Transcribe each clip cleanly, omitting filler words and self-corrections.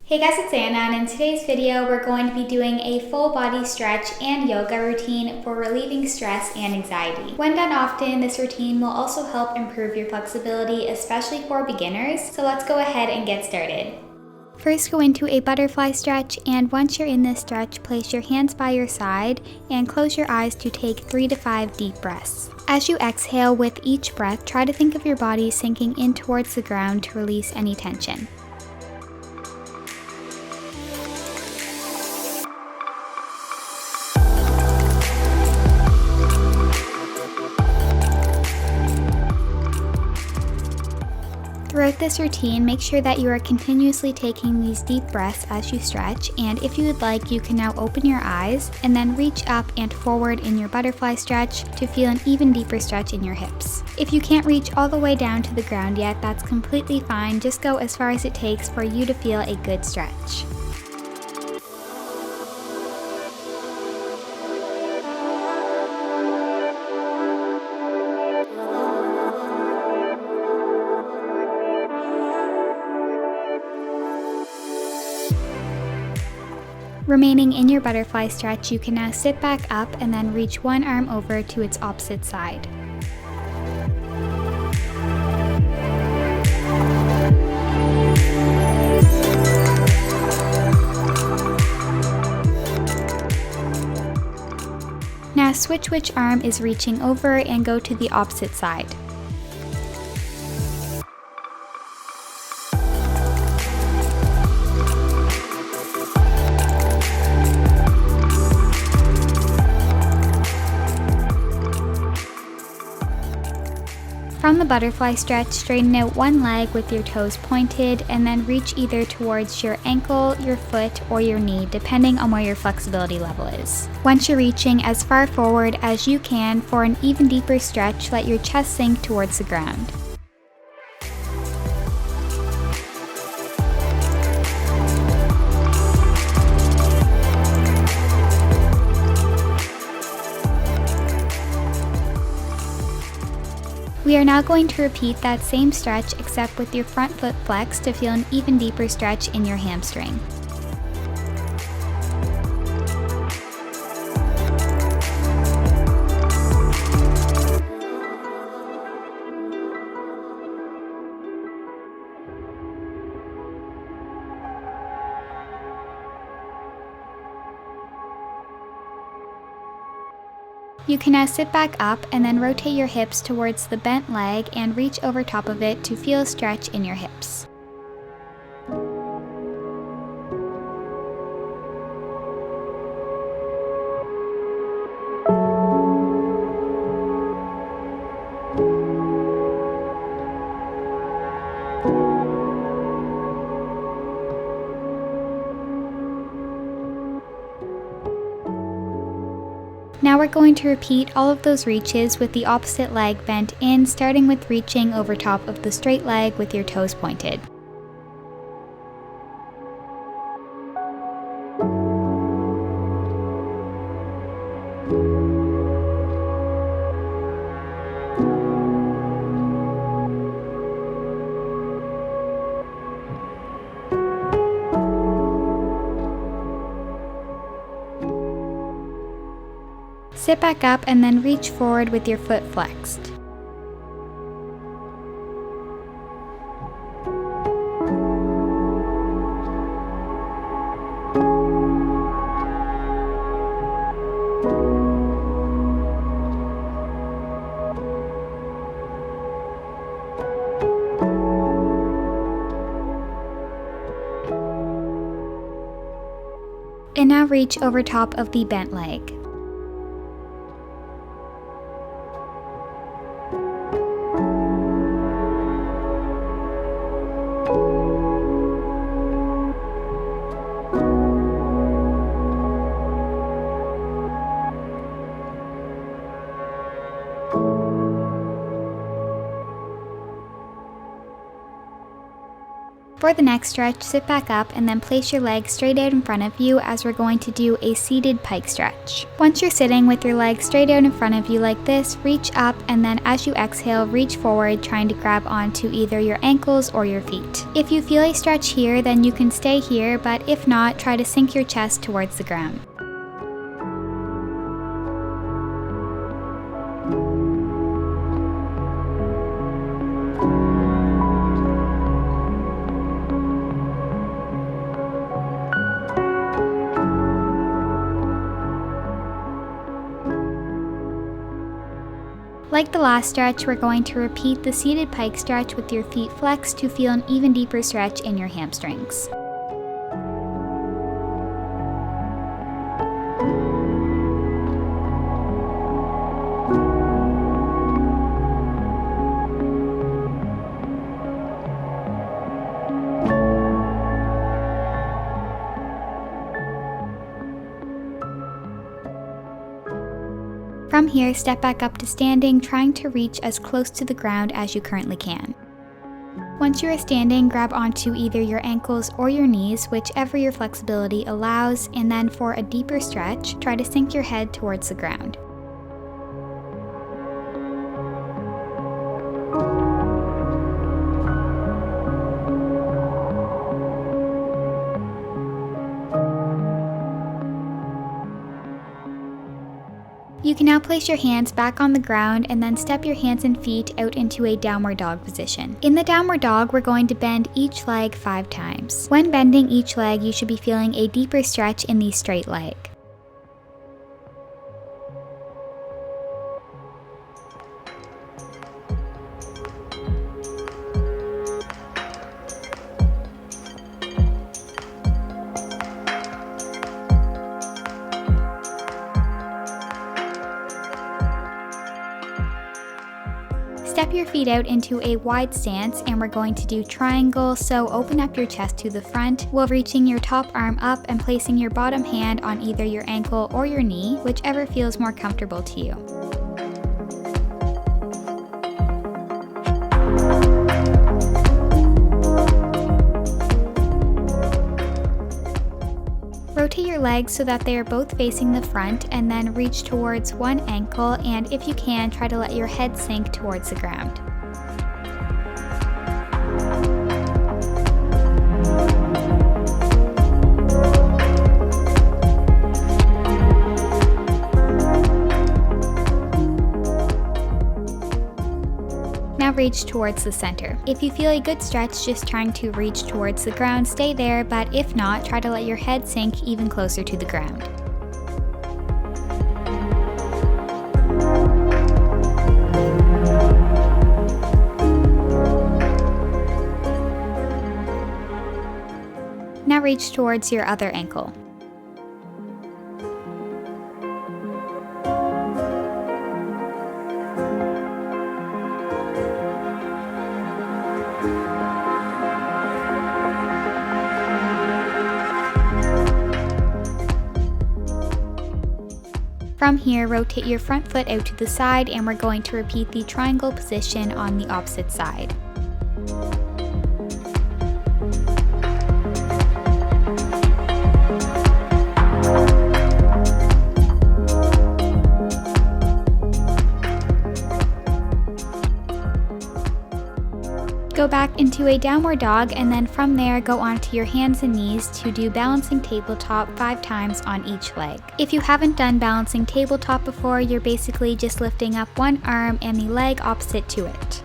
Hey guys, it's Anna, and in today's video we're going to be doing a full body stretch and yoga routine for relieving stress and anxiety. When done often, this routine will also help improve your flexibility, especially for beginners. So let's go ahead and get started. First, go into a butterfly stretch, and once you're in this stretch, place your hands by your side and close your eyes to take 3 to 5 deep breaths. As you exhale with each breath, try to think of your body sinking in towards the ground to release any tension. Throughout this routine, make sure that you are continuously taking these deep breaths as you stretch, and if you would like, you can now open your eyes and then reach up and forward in your butterfly stretch to feel an even deeper stretch in your hips. If you can't reach all the way down to the ground yet, that's completely fine. Just go as far as it takes for you to feel a good stretch. Remaining in your butterfly stretch, you can now sit back up and then reach one arm over to its opposite side. Now switch which arm is reaching over and go to the opposite side. From the butterfly stretch, straighten out one leg with your toes pointed and then reach either towards your ankle, your foot, or your knee, depending on where your flexibility level is. Once you're reaching as far forward as you can for an even deeper stretch, let your chest sink towards the ground. We are now going to repeat that same stretch except with your front foot flexed to feel an even deeper stretch in your hamstring. You can now sit back up and then rotate your hips towards the bent leg and reach over top of it to feel a stretch in your hips. Now we're going to repeat all of those reaches with the opposite leg bent in, starting with reaching over top of the straight leg with your toes pointed. Sit back up and then reach forward with your foot flexed. And now reach over top of the bent leg. For the next stretch, sit back up and then place your legs straight out in front of you as we're going to do a seated pike stretch. Once you're sitting with your legs straight out in front of you like this, reach up and then as you exhale, reach forward trying to grab onto either your ankles or your feet. If you feel a stretch here, then you can stay here, but if not, try to sink your chest towards the ground. Like the last stretch, we're going to repeat the seated pike stretch with your feet flexed to feel an even deeper stretch in your hamstrings. From here, step back up to standing, trying to reach as close to the ground as you currently can. Once you are standing, grab onto either your ankles or your knees, whichever your flexibility allows, and then for a deeper stretch, try to sink your head towards the ground. You can now place your hands back on the ground and then step your hands and feet out into a downward dog position. In the downward dog, we're going to bend each leg 5 times. When bending each leg, you should be feeling a deeper stretch in the straight leg. Step your feet out into a wide stance and we're going to do triangle, so open up your chest to the front while reaching your top arm up and placing your bottom hand on either your ankle or your knee, whichever feels more comfortable to you. Rotate your legs so that they are both facing the front and then reach towards one ankle, and if you can, try to let your head sink towards the ground. Now reach towards the center. If you feel a good stretch just trying to reach towards the ground, stay there, but if not, try to let your head sink even closer to the ground. Now reach towards your other ankle. From here, rotate your front foot out to the side and we're going to repeat the triangle position on the opposite side. Go back into a downward dog and then from there go onto your hands and knees to do balancing tabletop 5 times on each leg. If you haven't done balancing tabletop before, you're basically just lifting up one arm and the leg opposite to it.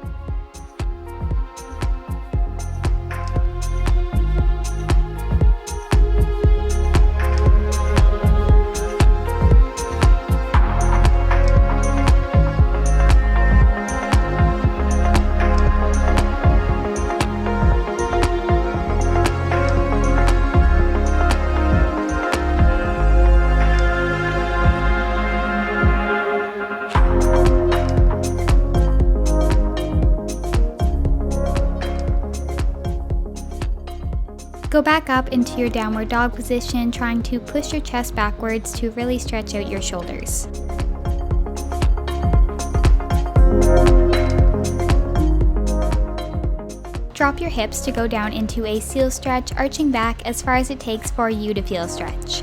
Go back up into your downward dog position, trying to push your chest backwards to really stretch out your shoulders. Drop your hips to go down into a seal stretch, arching back as far as it takes for you to feel stretch.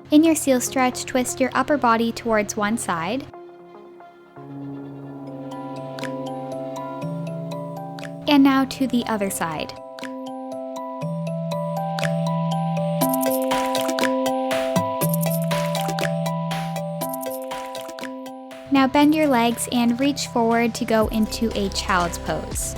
In your seal stretch, twist your upper body towards one side. And now to the other side. Now bend your legs and reach forward to go into a child's pose.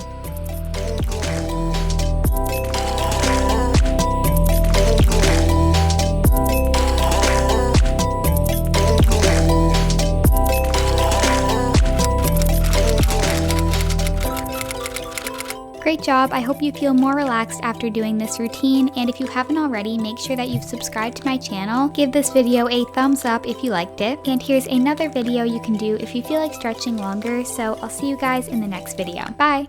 Great job! I hope you feel more relaxed after doing this routine, and if you haven't already, make sure that you've subscribed to my channel. Give this video a thumbs up if you liked it, and here's another video you can do if you feel like stretching longer, so I'll see you guys in the next video. Bye!